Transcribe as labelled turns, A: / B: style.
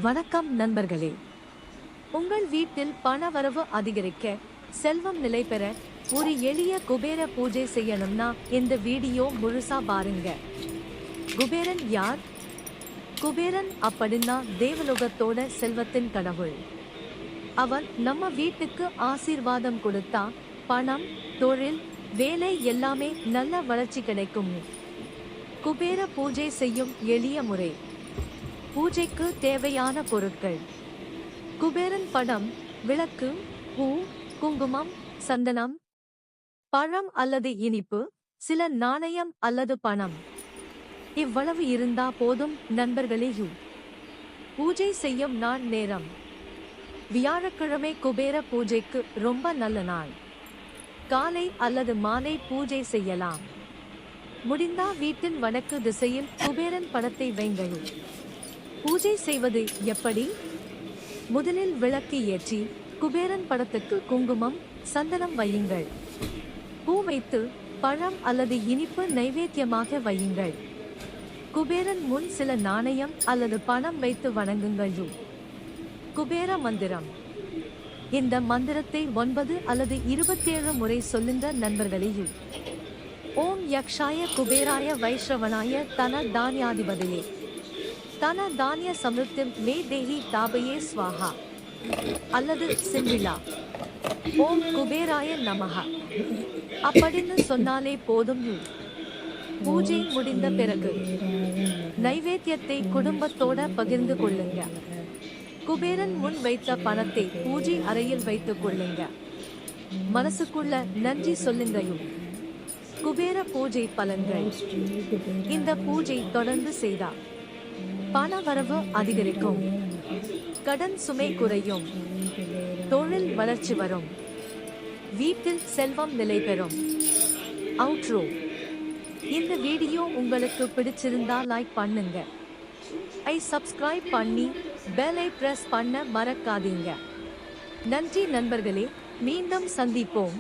A: வணக்கம் நண்பர்களே. உங்கள் வீட்டில் பணவரவு அதிகரிக்க, செல்வம் நிலை பெற ஒரு எளிய குபேர பூஜை செய்யணும்னா இந்த வீடியோ முழுசா பாருங்க. குபேரன் யார்? குபேரன் அப்படின்னா தேவலோகத்தோட செல்வத்தின் கடவுள். அவன் நம்ம வீட்டுக்கு ஆசீர்வாதம் கொடுத்தா பணம், தொழில், வேலை எல்லாமே நல்ல வளர்ச்சி கிடைக்கும். குபேர பூஜை செய்யும் எளிய முறை. பூஜைக்கு தேவையான பொருட்கள்: குபேரன் படம், விளக்கு, பூ, குங்குமம், சந்தனம், பழம் அல்லது இனிப்பு, சில நாணயம் அல்லது பணம். இவ்வளவு இருந்தா போதும் நண்பர்களே. பூஜை செய்யும் நாள் நேரம்: வியாழக்கிழமை குபேர பூஜைக்கு ரொம்ப நல்ல நாள். காலை அல்லது மாலை பூஜை செய்யலாம். முடிந்தா வீட்டின் வடக்கு திசையில் குபேரன் படத்தை வைங்கள். பூஜை செய்வது எப்படி? முதலில் விளக்கு ஏற்றி குபேரன் படத்துக்கு குங்குமம், சந்தனம் வையுங்கள். பூ வைத்து பழம் அல்லது இனிப்பு நைவேத்தியமாக வையுங்கள். குபேரன் முன் சில நாணயம் அல்லது பணம் வைத்து வணங்குங்கள். குபேர மந்திரம். இந்த மந்திரத்தை 9 அல்லது 27 முறை சொல்லுங்க நண்பர்களே. ஓம் யக்ஷாய குபேராய வைஷ்ரவனாய தன தானியாதிபதியே தன தானிய சமிருத்திம் மே தேஹி தாபயே ஸ்வாஹா. அல்லது சிம்பிளா ஓம் குபேராய நமஹ அப்படின்னு சொன்னாலே போதும். பூஜை முடிந்த பிறகு நைவேத்தியத்தை குடும்பத்தோட பகிர்ந்து கொள்ளுங்க. குபேரன் முன் வைத்த பணத்தை பூஜை அறையில் வைத்துக் கொள்ளுங்க. மனசுக்குள்ள நன்றி சொல்லுங்கள். குபேர பூஜை பலன்கள்: இந்த பூஜை தொடர்ந்து செய்தா பணவரவு அதிகரிக்கும், கடன் சுமை குறையும், தொழில் வளர்ச்சி வரும், வீட்டில் செல்வம் நிலை பெறும். அவுட்ரோ. இந்த வீடியோ உங்களுக்கு பிடிச்சிருந்தா லைக் பண்ணுங்க. சப்ஸ்கிரைப் பண்ணி பெல்லை பிரஸ் பண்ண மறக்காதீங்க. நன்றி நண்பர்களே. மீண்டும் சந்திப்போம்.